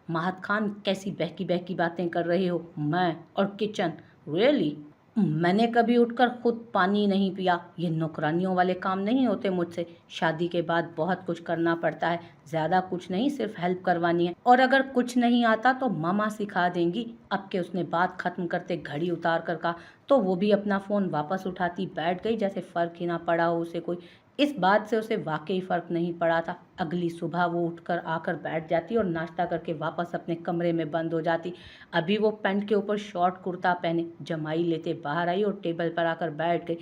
महत खान कैसी बहकी बहकी बातें कर रहे हो? मैं और किचन? रियली? मैंने कभी उठकर खुद पानी नहीं पिया। ये नौकरानियों वाले काम नहीं होते मुझसे। शादी के बाद बहुत कुछ करना पड़ता है। ज़्यादा कुछ नहीं, सिर्फ हेल्प करवानी है, और अगर कुछ नहीं आता तो मामा सिखा देंगी। अब के उसने बात खत्म करते घड़ी उतार कर कहा, तो वो भी अपना फ़ोन वापस उठाती बैठ गई, जैसे फ़र्क ही ना पड़ा हो उसे कोई। इस बात से उसे वाकई फ़र्क नहीं पड़ा था। अगली सुबह वो उठकर आकर बैठ जाती और नाश्ता करके वापस अपने कमरे में बंद हो जाती। अभी वो पैंट के ऊपर शॉर्ट कुर्ता पहने जमाई लेते बाहर आई और टेबल पर आकर बैठ गई।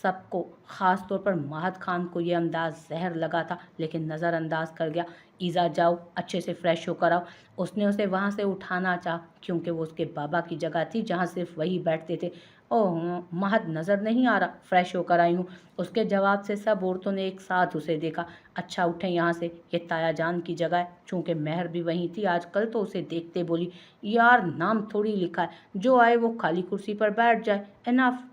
सबको, ख़ास तौर पर महत खान को ये अंदाज़ ज़हर लगा था, लेकिन नज़रअंदाज कर गया। ईज़ा, जाओ अच्छे से फ्रेश होकर आओ। उसने उसे वहाँ से उठाना चाहा, क्योंकि वो उसके बाबा की जगह थी जहाँ सिर्फ वही बैठते थे। ओह, महत नज़र नहीं आ रहा? फ्रेश होकर आई हूँ। उसके जवाब से सब औरतों ने एक साथ उसे देखा। अच्छा, उठें यहाँ से, ये ताया जान की जगह है। चूँकि मेहर भी वहीं थी आजकल, तो उसे देखते बोली, यार नाम थोड़ी लिखा है, जो आए वो खाली कुर्सी पर बैठ जाए। Enough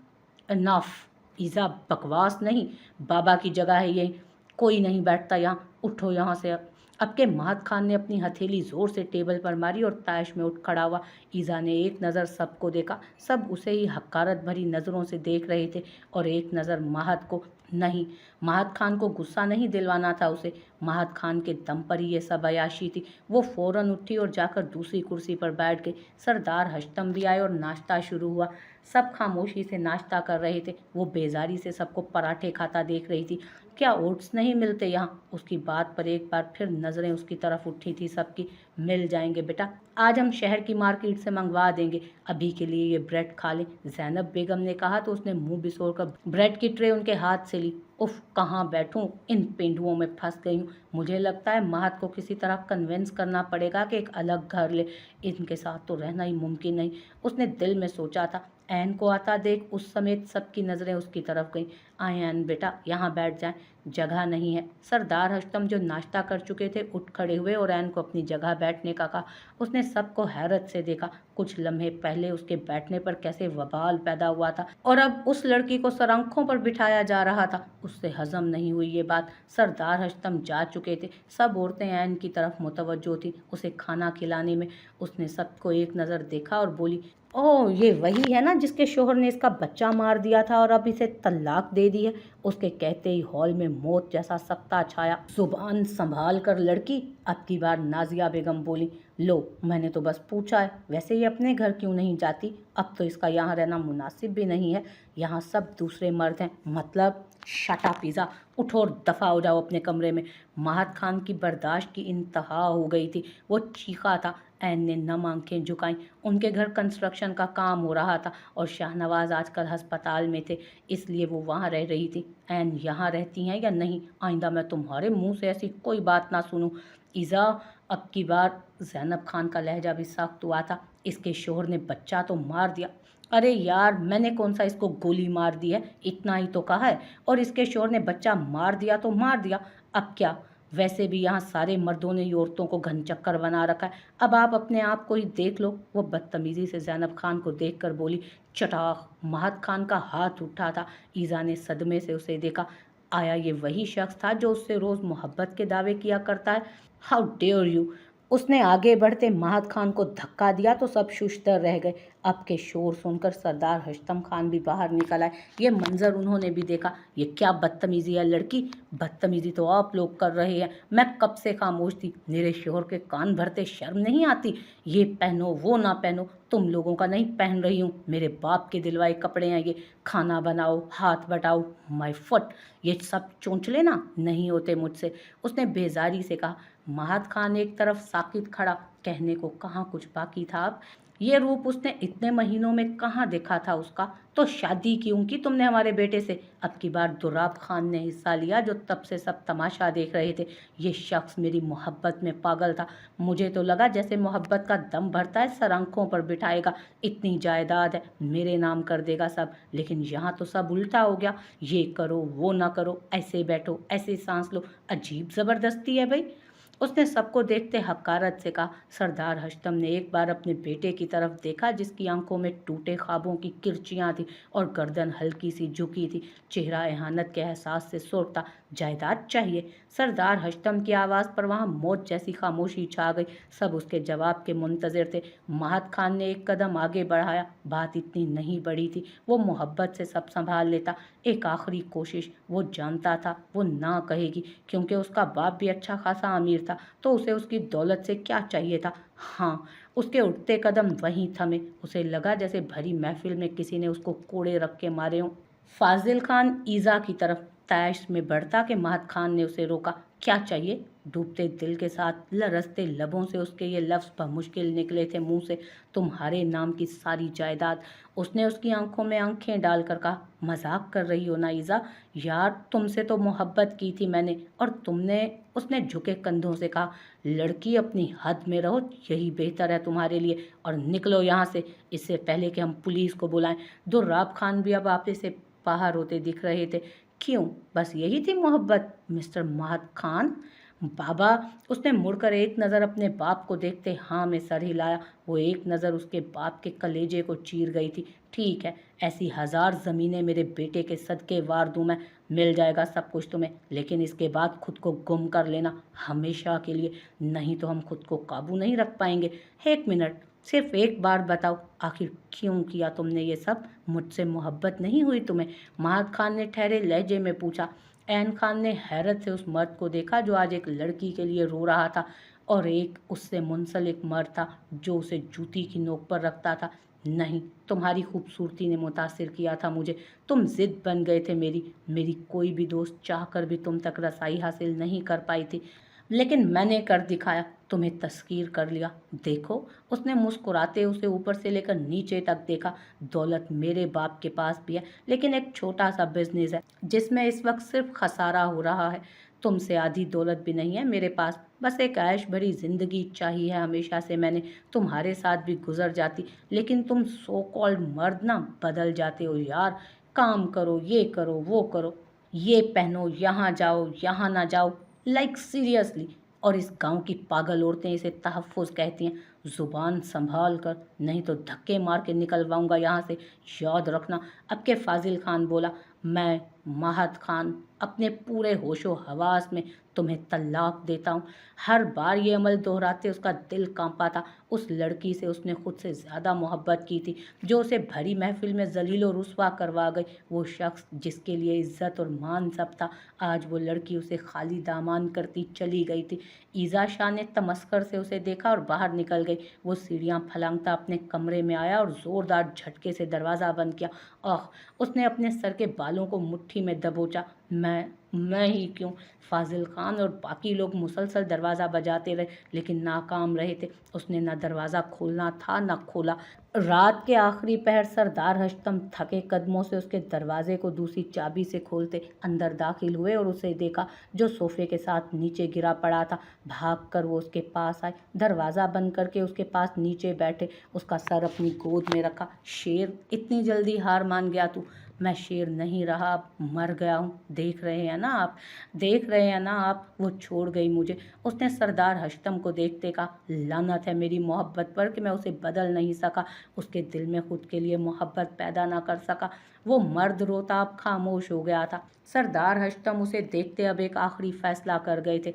enough. ईज़ा, बकवास नहीं, बाबा की जगह है ये, कोई नहीं बैठता यहाँ। उठो यहाँ से अब के महत खान ने अपनी हथेली जोर से टेबल पर मारी और ताश में उठ खड़ा हुआ। ईज़ा ने एक नज़र सबको देखा। सब उसे ही हकारत भरी नज़रों से देख रहे थे, और एक नज़र महत को। नहीं, महत खान को गुस्सा नहीं दिलवाना था उसे। महत खान के दम पर ही ये सब अयाशी थी। वो फौरन उठी और जाकर दूसरी कुर्सी पर बैठ गई। सरदार हश्तम भी आए और नाश्ता शुरू हुआ। सब खामोशी से नाश्ता कर रहे थे। वो बेजारी से सबको पराठे खाता देख रही थी। क्या ओट्स नहीं मिलते यहाँ? उसकी बात पर एक बार फिर नज़रें उसकी तरफ उठी थी सबकी। मिल जाएंगे बेटा, आज हम शहर की मार्केट से मंगवा देंगे। अभी के लिए ये ब्रेड खा लें। ज़ैनब बेगम ने कहा तो उसने मुंह बिसोड़कर ब्रेड की ट्रे उनके हाथ से ली। उफ, कहाँ बैठूं, इन पेंडुओं में फंस गई हूँ। मुझे लगता है महत को किसी तरह कन्विंस करना पड़ेगा कि एक अलग घर ले। इनके साथ तो रहना ही मुमकिन नहीं, उसने दिल में सोचा था। ऐन को आता देख उस समेत सबकी नज़रें उसकी तरफ गईं। आए ऐन बेटा, यहाँ बैठ जाएं। जगह नहीं है। सरदार हश्तम, जो नाश्ता कर चुके थे, उठ खड़े हुए और ऐन को अपनी जगह बैठने का कहा। उसने सबको हैरत से देखा। कुछ लम्हे पहले उसके बैठने पर कैसे वबाल पैदा हुआ था, और अब उस लड़की को सरांखों पर बिठाया जा रहा था। उससे हजम नहीं हुई ये बात। सरदार हश्तम जा चुके थे। सब औरतें ऐन की तरफ मुतवज्जो थी, उसे खाना खिलाने में। उसने सबको एक नज़र देखा और बोली, ओह, ये वही है ना जिसके शोहर ने इसका बच्चा मार दिया था और अब इसे तलाक दे दी है। उसके कहते ही हॉल में मौत जैसा सख्ता छाया। जुबान संभाल कर लड़की, अब की बार नाजिया बेगम बोली, लो, मैंने तो बस पूछा है, वैसे ये अपने घर क्यों नहीं जाती? अब तो इसका यहाँ रहना मुनासिब भी नहीं है। यहाँ सब दूसरे मर्द हैं। मतलब? शट अप ईज़ा, उठो और दफ़ा हो जाओ अपने कमरे में। महत खान की बर्दाश्त की इंतहा हो गई थी। वो चीखा था। ऐन ने नम आंखें झुकाईं। उनके घर कंस्ट्रक्शन का काम हो रहा था और शाहनवाज आजकल अस्पताल में थे, इसलिए वो वहाँ रह रही थी। ऐन, यहाँ रहती हैं या नहीं? आइंदा मैं तुम्हारे मुंह से ऐसी कोई बात ना सुनूं। ईज़ा, अब की बार ज़ैनब खान का लहजा भी सख्त हुआ था। इसके शोहर ने बच्चा तो मार दिया। अरे यार, मैंने कौन सा इसको गोली मार दी है, इतना ही तो कहा है। और इसके शोहर ने बच्चा मार दिया तो मार दिया, अब क्या? वैसे भी यहाँ सारे मर्दों ने ही औरतों को घनचक्कर बना रखा है। अब आप अपने आप को ही देख लो। वो बदतमीजी से ज़ैनब खान को देखकर बोली। चटाख। महत खान का हाथ उठा था। ईज़ा ने सदमे से उसे देखा। आया ये वही शख्स था जो उससे रोज़ मोहब्बत के दावे किया करता है? How dare you! उसने आगे बढ़ते महत खान को धक्का दिया तो सब शुश्तर रह गए। अब के शोर सुनकर सरदार हश्तम खान भी बाहर निकल आए। ये मंजर उन्होंने भी देखा। ये क्या बदतमीजी है लड़की? बदतमीजी तो आप लोग कर रहे हैं। मैं कब से खामोश थी। मेरे शोहर के कान भरते शर्म नहीं आती? ये पहनो, वो ना पहनो, तुम लोगों का नहीं पहन रही हूँ, मेरे बाप के दिलवाए कपड़े हैं ये। खाना बनाओ, हाथ बटाओ, माय फुट। ये सब चोंचले ना नहीं होते मुझसे, उसने बेजारी से कहा। महत खान एक तरफ साकित खड़ा, कहने को कहाँ कुछ बाकी था अब। ये रूप उसने इतने महीनों में कहाँ देखा था उसका। तो शादी क्यों की तुमने हमारे बेटे से? अब की बार दुराब खान ने हिस्सा लिया, जो तब से सब तमाशा देख रहे थे। ये शख्स मेरी मोहब्बत में पागल था। मुझे तो लगा जैसे मोहब्बत का दम भरता है सर आंखों पर बिठाएगा, इतनी जायदाद है मेरे नाम कर देगा सब। लेकिन यहाँ तो सब उल्टा हो गया। ये करो, वो ना करो, ऐसे बैठो, ऐसे सांस लो, अजीब ज़बरदस्ती है भाई। उसने सबको देखते हकारत से कहा। सरदार हश्तम ने एक बार अपने बेटे की तरफ देखा, जिसकी आंखों में टूटे ख्वाबों की किरचियां थी और गर्दन हल्की सी झुकी थी। चेहरा एहानत के एहसास से सुर्ख था। जायदाद चाहिए? सरदार हश्तम की आवाज़ पर वहाँ मौत जैसी खामोशी छा गई। सब उसके जवाब के मुंतज़िर थे। महत खान ने एक कदम आगे बढ़ाया। बात इतनी नहीं बड़ी थी, वो मोहब्बत से सब संभाल लेता। एक आखिरी कोशिश। वो जानता था वो ना कहेगी, क्योंकि उसका बाप भी अच्छा खासा अमीर था, तो उसे उसकी दौलत से क्या चाहिए था। हाँ, उसके उठते कदम वहीं थमे। उसे लगा जैसे भरी महफिल में किसी ने उसको कोड़े रख के मारे हों। फाजिल खान ईज़ा की तरफ तैश में बढ़ता कि महत खान ने उसे रोका। क्या चाहिए? डूबते दिल के साथ लरसते लबों से उसके ये लफ्ज़ बमुश्किल निकले थे मुंह से। तुम्हारे नाम की सारी जायदाद। उसने उसकी आंखों में आंखें डालकर कहा। मजाक कर रही हो ना ईज़ा? यार, तुमसे तो मोहब्बत की थी मैंने, और तुमने। उसने झुके कंधों से कहा। लड़की, अपनी हद में रहो, यही बेहतर है तुम्हारे लिए। और निकलो यहाँ से, इससे पहले कि हम पुलिस को बुलाएं। दुर्राब खान भी अब आप से बाहर होते दिख रहे थे। क्यों, बस यही थी मोहब्बत मिस्टर महत खान? बाबा। उसने मुड़कर एक नज़र अपने बाप को देखते हाँ में सर हिलाया। वो एक नज़र उसके बाप के कलेजे को चीर गई थी। ठीक है, ऐसी 1000 ज़मीनें मेरे बेटे के सदके वार दूं मैं। मिल जाएगा सब कुछ तुम्हें, लेकिन इसके बाद खुद को गुम कर लेना, हमेशा के लिए। नहीं तो हम खुद को काबू नहीं रख पाएंगे। एक मिनट, सिर्फ एक बार बताओ, आखिर क्यों किया तुमने ये सब? मुझसे मोहब्बत नहीं हुई तुम्हें? महत खान ने ठहरे लहजे में पूछा। ऐन खान ने हैरत से उस मर्द को देखा जो आज एक लड़की के लिए रो रहा था, और एक उससे मुंसलिक मर्द था जो उसे जूती की नोक पर रखता था। नहीं, तुम्हारी खूबसूरती ने मुतासिर किया था मुझे। तुम जिद बन गए थे मेरी। मेरी कोई भी दोस्त चाहकर भी तुम तक रसाई हासिल नहीं कर पाई थी, लेकिन मैंने कर दिखाया, तुम्हें तस्कीर कर लिया। देखो, उसने मुस्कुराते उसे ऊपर से लेकर नीचे तक देखा। दौलत मेरे बाप के पास भी है, लेकिन एक छोटा सा बिजनेस है जिसमें इस वक्त सिर्फ खसारा हो रहा है। तुमसे आधी दौलत भी नहीं है मेरे पास। बस एक ऐश भरी जिंदगी चाहिए है हमेशा से मैंने। तुम्हारे साथ भी गुजर जाती, लेकिन तुम सो कॉल्ड मर्द ना बदल जाते हो यार। काम करो, ये करो, वो करो, ये पहनो, यहाँ जाओ, यहाँ ना जाओ, लाइक सीरियसली। और इस गांव की पागल औरतें इसे तहफ़्फ़ुज़ कहती हैं। ज़ुबान संभाल कर, नहीं तो धक्के मार के निकलवाऊंगा यहाँ से, याद रखना। अब के फाजिल खान बोला। मैं, महत खान, अपने पूरे होशो हवास में तुम्हें तलाक देता हूँ। हर बार ये अमल दोहराते उसका दिल कांपा था। उस लड़की से उसने खुद से ज़्यादा मोहब्बत की थी, जो उसे भरी महफिल में जलील और रुस्वा करवा गई। वो शख्स जिसके लिए इज्जत और मान सब था, आज वो लड़की उसे खाली दामान करती चली गई थी। ईज़ा शाह ने तमस्कर से उसे देखा और बाहर निकल गई। वो सीढ़ियाँ फलांगता अपने कमरे में आया और ज़ोरदार झटके से दरवाज़ा बंद किया। आह! उसने अपने सर के बालों को मुट्ठी में दबोचा। मैं ही क्यों? फाजिल खान और बाकी लोग मुसलसल दरवाज़ा बजाते रहे, लेकिन नाकाम रहे थे। उसने न दरवाज़ा खोलना था न खोला। रात के आखिरी पहर सरदार हश्तम थके कदमों से उसके दरवाजे को दूसरी चाबी से खोलते अंदर दाखिल हुए और उसे देखा, जो सोफे के साथ नीचे गिरा पड़ा था। भागकर वो उसके पास आए, दरवाज़ा बंद करके उसके पास नीचे बैठे, उसका सर अपनी गोद में रखा। शेर, इतनी जल्दी हार मान गया तू? मैं शेर नहीं रहा, अब मर गया हूँ। देख रहे हैं ना आप, देख रहे हैं ना आप, वो छोड़ गई मुझे। उसने सरदार हश्तम को देखते कहा। लानत है मेरी मोहब्बत पर कि मैं उसे बदल नहीं सका, उसके दिल में खुद के लिए मोहब्बत पैदा ना कर सका। वो मर्द रोता अब खामोश हो गया था। सरदार हश्तम उसे देखते अब एक आखिरी फैसला कर गए थे।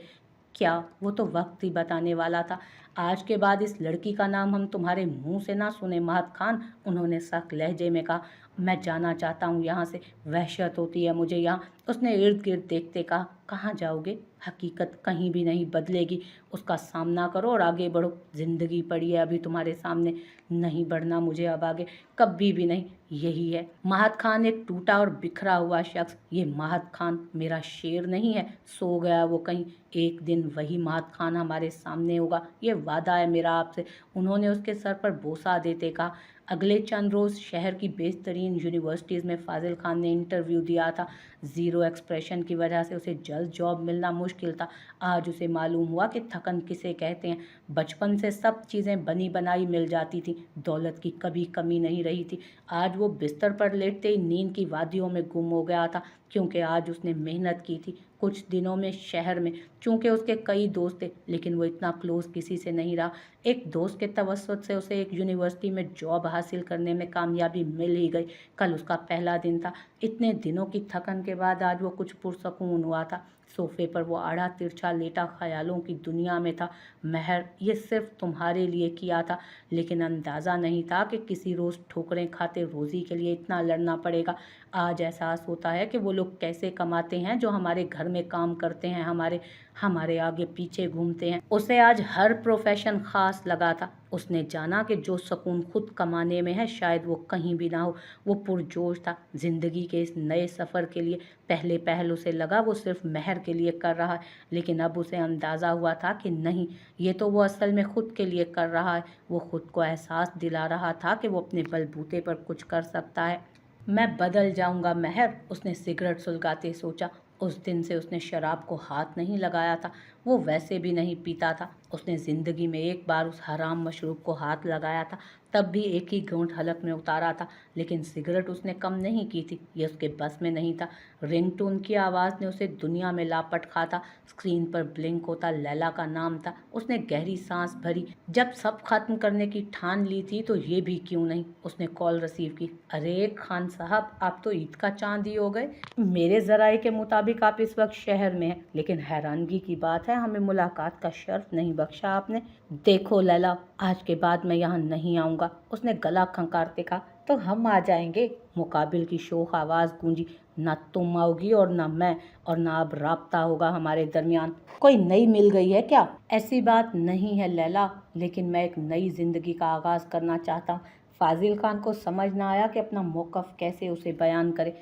क्या? वो तो वक्त ही बताने वाला था। आज के बाद इस लड़की का नाम हम तुम्हारे मुंह से ना सुने महत खान, उन्होंने सख्त लहजे में कहा। मैं जाना चाहता हूँ यहाँ से, वहशत होती है मुझे यहाँ। उसने इर्द गिर्द देखते कहा। कहाँ जाओगे? हकीकत कहीं भी नहीं बदलेगी। उसका सामना करो और आगे बढ़ो। जिंदगी पड़ी है अभी तुम्हारे सामने, नहीं बढ़ना मुझे अब आगे, कभी भी नहीं। यही है महत खान, एक टूटा और बिखरा हुआ शख्स। ये महत खान मेरा शेर नहीं है, सो गया वो कहीं। एक दिन वही महत खान हमारे सामने होगा, ये वादा है मेरा आपसे, उन्होंने उसके सर पर बोसा देते कहा। अगले चंद रोज़ शहर की बेहतरीन यूनिवर्सिटीज़ में फाजिल खान ने इंटरव्यू दिया था। ज़ीरो एक्सप्रेशन की वजह से उसे जल्द जॉब मिलना मुश्किल था। आज उसे मालूम हुआ कि थकन किसे कहते हैं। बचपन से सब चीज़ें बनी बनाई मिल जाती थी, दौलत की कभी कमी नहीं रही थी। आज वो बिस्तर पर लेटते ही नींद की वादियों में गुम हो गया था, क्योंकि आज उसने मेहनत की थी, कुछ दिनों में शहर में, चूँकि उसके कई दोस्त थे लेकिन वो इतना क्लोज़ किसी से नहीं रहा। एक दोस्त के तवस्सुत से उसे एक यूनिवर्सिटी में जॉब हासिल करने में कामयाबी मिल ही गई। कल उसका पहला दिन था। इतने दिनों की थकन के बाद आज वो कुछ पुरसकून हुआ था। सोफे पर वो आड़ा तिरछा लेटा ख्यालों की दुनिया में था। महर, ये सिर्फ तुम्हारे लिए किया था, लेकिन अंदाज़ा नहीं था कि किसी रोज़ ठोकरें खाते रोज़ी के लिए इतना लड़ना पड़ेगा। आज एहसास होता है कि वो लोग कैसे कमाते हैं जो हमारे घर में काम करते हैं, हमारे हमारे आगे पीछे घूमते हैं। उसे आज हर प्रोफेशन खास लगा था। उसने जाना कि जो सुकून खुद कमाने में है शायद वो कहीं भी ना हो। वो पुरजोश था जिंदगी के इस नए सफ़र के लिए। पहले पहल उसे लगा वो सिर्फ महर के लिए कर रहा है, लेकिन अब उसे अंदाज़ा हुआ था कि नहीं, ये तो वो असल में खुद के लिए कर रहा है। वो खुद को एहसास दिला रहा था कि वो अपने बलबूते पर कुछ कर सकता है। मैं बदल जाऊंगा महर, उसने सिगरेट सुलगाते सोचा। उस दिन से उसने शराब को हाथ नहीं लगाया था। वो वैसे भी नहीं पीता था। उसने ज़िंदगी में एक बार उस हराम मशरूब को हाथ लगाया था, तब भी एक ही घूंट हलक में उतारा था। लेकिन सिगरेट उसने कम नहीं की थी, ये उसके बस में नहीं था। रिंगटोन की आवाज़ ने उसे दुनिया में लापट खा था। स्क्रीन पर ब्लिंक होता लैला का नाम था। उसने गहरी सांस भरी। जब सब खत्म करने की ठान ली थी तो ये भी क्यों नहीं। उसने कॉल रिसीव की। अरे खान साहब, आप तो ईद का चांद ही हो गए। मेरे ज़राए के मुताबिक आप इस वक्त शहर में हैं, लेकिन हैरानगी की बात है हमें मुलाकात का शर्फ नहीं बख्शा आपने। देखो लैला, आज के बाद मैं यहाँ नहीं आऊँगा, उसने गला खंकारते कहा। तो हम आ जाएंगे, मुकाबिल की शोख आवाज़ गूंजी। ना तुम आओगी और ना मैं, और ना अब राब्ता होगा हमारे दरमियान। कोई नई मिल गई है क्या? ऐसी बात नहीं है लैला, लेकिन मैं एक नई जिंदगी का आगाज़ करना चाहता हूँ। फाजिल खान को समझ ना आया कि अपना मौक़िफ़ कैसे उसे बयान करे।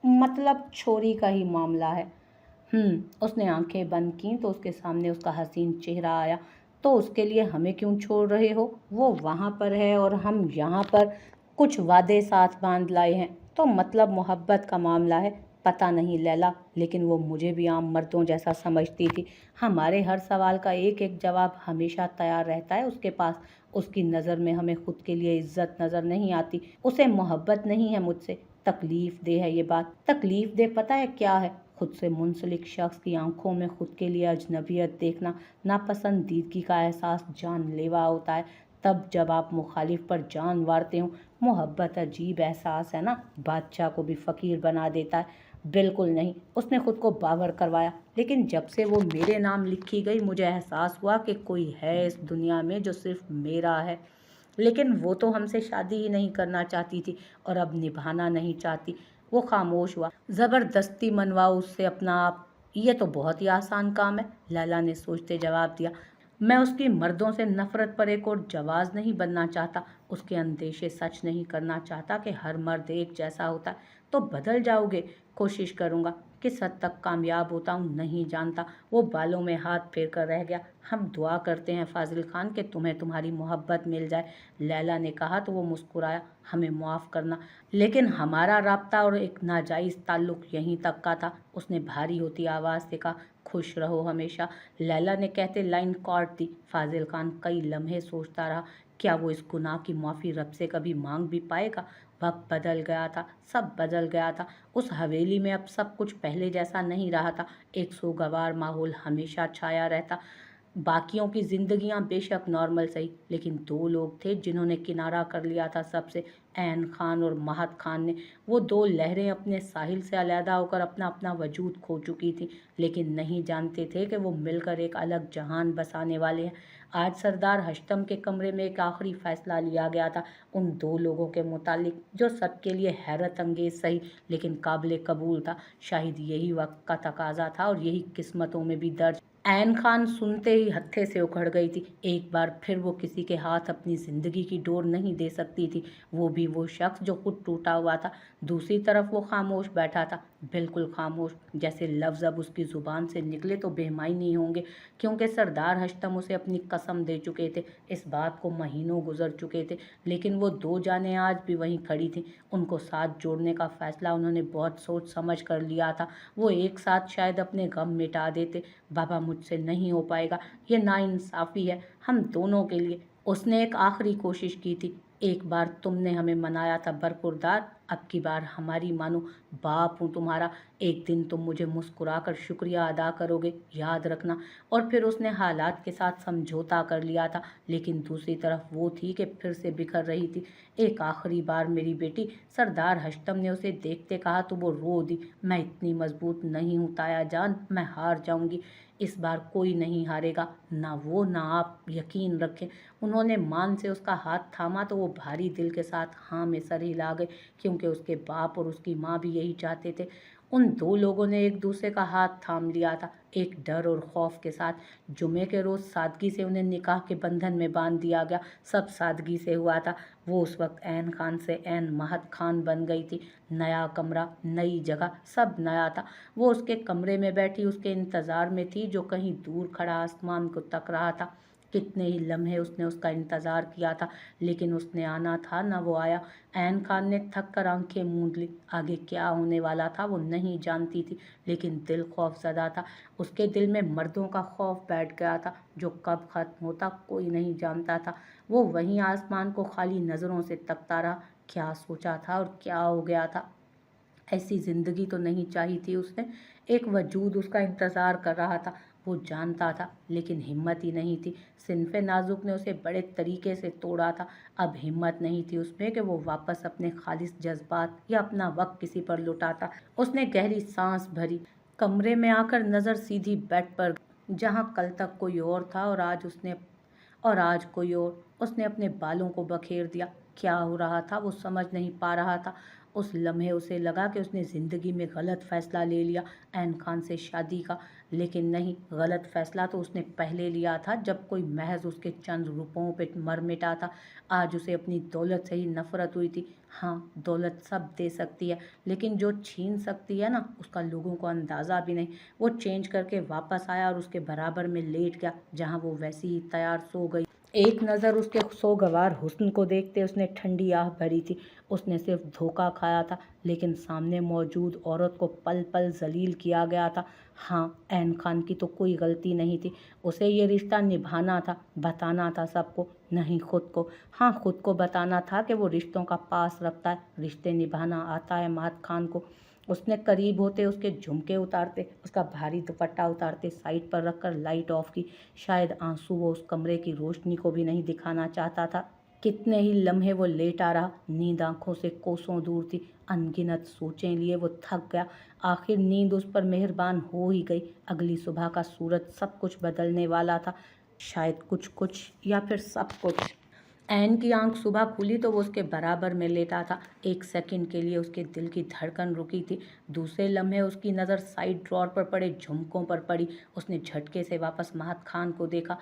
मतलब छोरी का ही मामला है। उसने आंखें बंद की तो उसके सामने उसका हसीन चेहरा आया। तो उसके लिए हमें क्यों छोड़ रहे हो? वो वहाँ पर है और हम यहाँ पर कुछ वादे साथ बांध लाए हैं, तो मतलब मोहब्बत का मामला है। पता नहीं लैला, लेकिन वो मुझे भी आम मर्दों जैसा समझती थी। हमारे हर सवाल का एक एक जवाब हमेशा तैयार रहता है उसके पास। उसकी नज़र में हमें खुद के लिए इज्जत नज़र नहीं आती। उसे मोहब्बत नहीं है मुझसे, तकलीफ दे है ये बात। तकलीफ दे पता है क्या है? खुद से मुंसलिक शख्स की आंखों में खुद के लिए अजनबियत देखना। नापसंदीदगी का एहसास जानलेवा होता है तब जब आप मुखालिफ पर जान वारते हो। मोहब्बत अजीब एहसास है ना, बादशाह को भी फ़कीर बना देता है। बिल्कुल नहीं, उसने खुद को बावर करवाया। लेकिन जब से वो मेरे नाम लिखी गई मुझे एहसास हुआ कि कोई है इस दुनिया में जो सिर्फ मेरा है। लेकिन वो तो हमसे शादी ही नहीं करना चाहती थी और अब निभाना नहीं चाहती। वो खामोश हुआ। ज़बरदस्ती मनवाओ उससे अपना आप, ये तो बहुत ही आसान काम है, लैला ने सोचते जवाब दिया। मैं उसकी मर्दों से नफरत पर एक और जवाज़ नहीं बनना चाहता। उसके अंदेशे सच नहीं करना चाहता कि हर मर्द एक जैसा होता है। तो बदल जाओगे? कोशिश करूँगा। किस हद तक कामयाब होता हूँ नहीं जानता। वो बालों में हाथ फेर कर रह गया। हम दुआ करते हैं फाजिल खान कि तुम्हें तुम्हारी मोहब्बत मिल जाए, लैला ने कहा तो वो मुस्कुराया। हमें माफ़ करना, लेकिन हमारा राब्ता और एक नाजायज़ ताल्लुक़ यहीं तक का था, उसने भारी होती आवाज़ से कहा। खुश रहो हमेशा, लैला ने कहते लाइन काट दी। फाजिल खान कई लम्हे सोचता रहा, क्या वो इस गुनाह की माफ़ी रब से कभी मांग भी पाएगा? वक्त बदल गया था, सब बदल गया था। उस हवेली में अब सब कुछ पहले जैसा नहीं रहा था। एक सोगवार माहौल हमेशा छाया रहता। बाकियों की जिंदगियां बेशक नॉर्मल सही, लेकिन दो लोग थे जिन्होंने किनारा कर लिया था सबसे, ऐन खान और महत खान ने। वो दो लहरें अपने साहिल से अलहदा होकर अपना अपना वजूद खो चुकी थी, लेकिन नहीं जानते थे कि वो मिलकर एक अलग जहान बसाने वाले हैं। आज सरदार हश्तम के कमरे में एक आखिरी फैसला लिया गया था उन दो लोगों के मुतालिक, जो सबके लिए हैरत अंगेज सही लेकिन काबिल कबूल था। शायद यही वक्त का तकाजा था और यही किस्मतों में भी दर्ज। ऐन खान सुनते ही हत्थे से उखड़ गई थी। एक बार फिर वो किसी के हाथ अपनी ज़िंदगी की डोर नहीं दे सकती थी, वो भी वो शख्स जो खुद टूटा हुआ था। दूसरी तरफ वो खामोश बैठा था, बिल्कुल खामोश, जैसे लफ्ज़ अब उसकी ज़ुबान से निकले तो बेमायनी होंगे, क्योंकि सरदार हश्तम उसे अपनी कसम दे चुके थे। इस बात को महीनों गुजर चुके थे, लेकिन वो दो जानें आज भी वहीं खड़ी थीं। उनको साथ जोड़ने का फ़ैसला उन्होंने बहुत सोच समझ कर लिया था। वो एक साथ शायद अपने गम मिटा देते। बाबा मुझसे नहीं हो पाएगा, ये नाइंसाफ़ी है हम दोनों के लिए। उसने एक आखिरी कोशिश की थी। एक बार तुमने हमें मनाया था बरखुरदार, अब की बार हमारी मानो। बाप हूँ तुम्हारा, एक दिन तुम मुझे मुस्कुरा कर शुक्रिया अदा करोगे, याद रखना। और फिर उसने हालात के साथ समझौता कर लिया था, लेकिन दूसरी तरफ वो थी कि फिर से बिखर रही थी। एक आखिरी बार मेरी बेटी, सरदार हश्तम ने उसे देखते कहा तो वो रो दी। मैं इतनी मजबूत नहीं हूँ ताया जान, मैं हार जाऊंगी। इस बार कोई नहीं हारेगा, ना वो ना आप, यकीन रखें। उन्होंने मान से उसका हाथ थामा तो वो भारी दिल के साथ हाँ में सर हिला गए, क्योंकि उसके बाप और उसकी माँ भी यही चाहते थे। उन दो लोगों ने एक दूसरे का हाथ थाम लिया था, एक डर और खौफ के साथ। जुमे के रोज सादगी से उन्हें निकाह के बंधन में बांध दिया गया, सब सादगी से हुआ था। वो उस वक्त ऐन खान से ऐन महत खान बन गई थी। नया कमरा, नई जगह, सब नया था। वो उसके कमरे में बैठी उसके इंतजार में थी, जो कहीं दूर खड़ा आसमान को तक रहा था। कितने ही लम्हे उसने उसका इंतजार किया था, लेकिन उसने आना था न वो आया। ऐन खान ने थक कर आंखें मूंद ली। आगे क्या होने वाला था वो नहीं जानती थी, लेकिन दिल खौफजदा था। उसके दिल में मर्दों का खौफ बैठ गया था, जो कब खत्म होता कोई नहीं जानता था। वो वहीं आसमान को खाली नजरों से तकता रहा। क्या सोचा था और क्या हो गया था। ऐसी जिंदगी तो नहीं चाही थी उसने। एक वजूद उसका इंतजार कर रहा था, वो जानता था, लेकिन हिम्मत ही नहीं थी। सिनफे नाजुक ने उसे बड़े तरीके से तोड़ा था। अब हिम्मत नहीं थी उसमें कि वो वापस अपने खालिस जज्बात या अपना वक्त किसी पर लुटाता। उसने गहरी सांस भरी, कमरे में आकर नजर सीधी बेड पर, जहाँ कल तक कोई और था और आज कोई और। उसने अपने बालों को बखेर दिया। क्या हो रहा था वो समझ नहीं पा रहा था। उस लम्हे उसे लगा कि उसने ज़िंदगी में गलत फ़ैसला ले लिया, ऐन खान से शादी का। लेकिन नहीं, गलत फ़ैसला तो उसने पहले लिया था, जब कोई महज उसके चंद रुपयों पे मर मिटा था। आज उसे अपनी दौलत से ही नफ़रत हुई थी। हाँ, दौलत सब दे सकती है, लेकिन जो छीन सकती है ना, उसका लोगों को अंदाज़ा भी नहीं। वो चेंज करके वापस आया और उसके बराबर में लेट गया, जहाँ वो वैसी ही तैयार सो गई। एक नज़र उसके सोगवार हुस्न को देखते उसने ठंडी आह भरी थी। उसने सिर्फ धोखा खाया था, लेकिन सामने मौजूद औरत को पल पल जलील किया गया था। हाँ, ऐन खान की तो कोई गलती नहीं थी। उसे ये रिश्ता निभाना था, बताना था सबको, नहीं खुद को। हाँ, खुद को बताना था कि वो रिश्तों का पास रखता है, रिश्ते निभाना आता है महत खान को। उसने करीब होते उसके झुमके उतारते, उसका भारी दुपट्टा उतारते साइड पर रखकर लाइट ऑफ की। शायद आंसू वो उस कमरे की रोशनी को भी नहीं दिखाना चाहता था। कितने ही लम्हे वो लेटा रहा, नींद आंखों से कोसों दूर थी। अनगिनत सोचें लिए वो थक गया। आखिर नींद उस पर मेहरबान हो ही गई। अगली सुबह का सूरज सब कुछ बदलने वाला था, शायद कुछ कुछ या फिर सब कुछ। ऐन की आंख सुबह खुली तो वो उसके बराबर में लेटा था। एक सेकंड के लिए उसके दिल की धड़कन रुकी थी। दूसरे लम्हे उसकी नज़र साइड ड्रॉर पर पड़े झुमकों पर पड़ी। उसने झटके से वापस महत खान को देखा।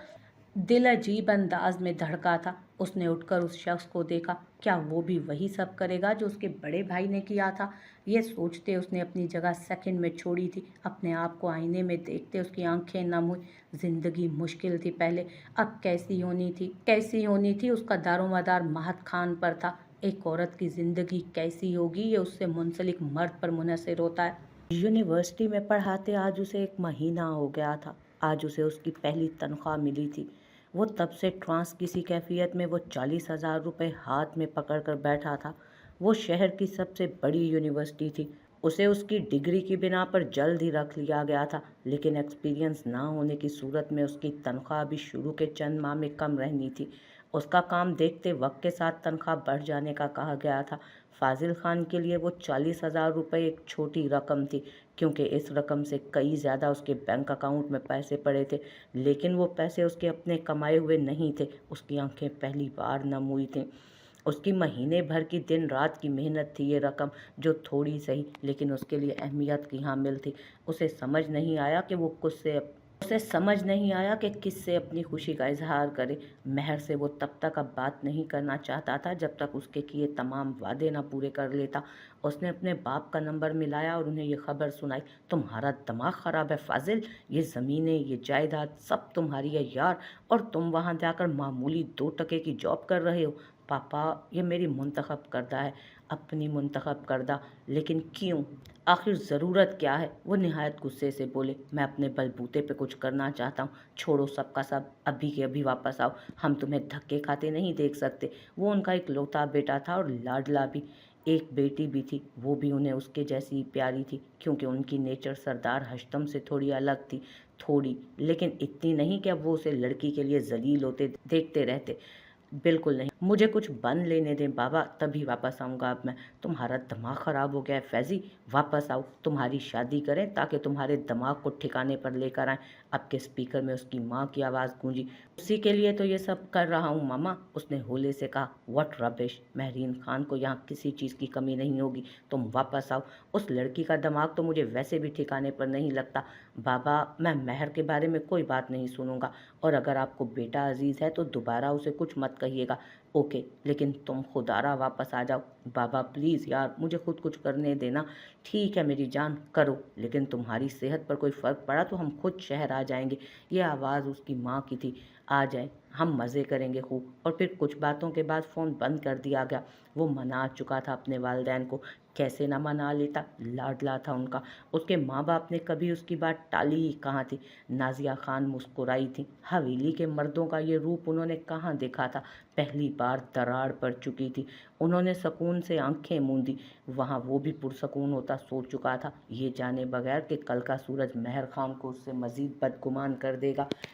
दिल अजीब अंदाज में धड़का था। उसने उठकर उस शख्स को देखा। क्या वो भी वही सब करेगा जो उसके बड़े भाई ने किया था। ये सोचते उसने अपनी जगह सेकंड में छोड़ी थी। अपने आप को आईने में देखते उसकी आंखें नम हुई। जिंदगी मुश्किल थी पहले, अब कैसी होनी थी उसका दारोमदार महत खान पर था। एक औरत की जिंदगी कैसी होगी ये उससे मुंसलिक मर्द पर मुनहसर होता है। यूनिवर्सिटी में पढ़ाते आज उसे 1 महीना हो गया था। आज उसे उसकी पहली तनख्वाह मिली थी। वो तब से ट्रांस किसी कैफियत में वो 40,000 रुपये हाथ में पकड़ कर बैठा था। वो शहर की सबसे बड़ी यूनिवर्सिटी थी। उसे उसकी डिग्री की बिना पर जल्द ही रख लिया गया था, लेकिन एक्सपीरियंस ना होने की सूरत में उसकी तनख्वाह भी शुरू के चंद माह में कम रहनी थी। उसका काम देखते वक्त के साथ तनख्वाह बढ़ जाने का कहा गया था। फाजिल खान के लिए वो 40,000 रुपये एक छोटी रकम थी, क्योंकि इस रकम से कई ज़्यादा उसके बैंक अकाउंट में पैसे पड़े थे। लेकिन वो पैसे उसके अपने कमाए हुए नहीं थे। उसकी आंखें पहली बार नम हुई थीं। उसकी महीने भर की दिन रात की मेहनत थी ये रकम, जो थोड़ी सही लेकिन उसके लिए अहमियत की हामिल थी। उसे समझ नहीं आया कि किससे अपनी खुशी का इजहार करे। महर से वो तब तक अब बात नहीं करना चाहता था जब तक उसके किए तमाम वादे ना पूरे कर लेता। उसने अपने बाप का नंबर मिलाया और उन्हें ये खबर सुनाई। तुम्हारा दिमाग ख़राब है फाजिल, ये ज़मीनें, ये जायदाद सब तुम्हारी है यार, और तुम वहाँ जाकर मामूली 2 टके की जॉब कर रहे हो। पापा, ये मेरी मुंतखब करदा है, अपनी मुंतखब करदा, लेकिन क्यों? आखिर ज़रूरत क्या है? वो निहायत गुस्से से बोले। मैं अपने बलबूते पे कुछ करना चाहता हूँ। छोड़ो सबका सब, अभी के अभी वापस आओ। हम तुम्हें धक्के खाते नहीं देख सकते। वो उनका इकलौता बेटा था और लाडला भी। ایک بیٹی بھی تھی، وہ بھی انہیں اس کے جیسی ہی پیاری تھی، کیونکہ ان کی نیچر سردار ہشتم سے تھوڑی الگ تھی، تھوڑی، لیکن اتنی نہیں کہ اب وہ اسے لڑکی کے لیے ذلیل ہوتے دیکھتے رہتے۔ بالکل نہیں، مجھے کچھ بن لینے دیں بابا، تبھی واپس آؤں گا اب میں۔ تمہارا دماغ خراب ہو گیا ہے فیضی، واپس آؤ، تمہاری شادی کریں تاکہ تمہارے دماغ کو ٹھکانے پر لے کر آئیں۔ اب کے اسپیکر میں اس کی ماں کی آواز گونجی۔ اسی کے لیے تو یہ سب کر رہا ہوں ماما، اس نے ہولے سے کہا۔ واٹ ربش، مہرین خان کو یہاں کسی چیز کی کمی نہیں ہوگی، تم واپس آؤ۔ اس لڑکی کا دماغ تو مجھے ویسے بھی ٹھکانے پر نہیں لگتا۔ بابا، میں مہر کے بارے میں کوئی بات نہیں سنوں گا، اور اگر آپ کو بیٹا عزیز ہے تو دوبارہ اسے کچھ مت کہیے گا، اوکے؟ لیکن تم خدارا واپس آ جاؤ۔ بابا پلیز یار، مجھے خود کچھ کرنے دینا۔ ٹھیک ہے میری جان، کرو، لیکن تمہاری صحت پر کوئی فرق پڑا تو ہم خود شہر آ جائیں گے۔ یہ آواز اس کی ماں کی تھی۔ آ جائیں، ہم مزے کریں گے خوب۔ اور پھر کچھ باتوں کے بعد فون بند کر دیا گیا۔ وہ منا چکا تھا اپنے والدین کو، کیسے نہ منا لیتا، لاڈلا تھا ان کا۔ اس کے ماں باپ نے کبھی اس کی بات ٹالی ہی کہاں تھی۔ نازیہ خان مسکرائی تھی۔ حویلی کے مردوں کا یہ روپ انہوں نے کہاں دیکھا تھا، پہلی بار دراڑ پڑ چکی تھی۔ انہوں نے سکون سے آنکھیں موندی، وہاں وہ بھی پرسکون ہوتا سو چکا تھا، یہ جانے بغیر کہ کل کا سورج مہر خان کو اس سے مزید بدگمان کر دے گا۔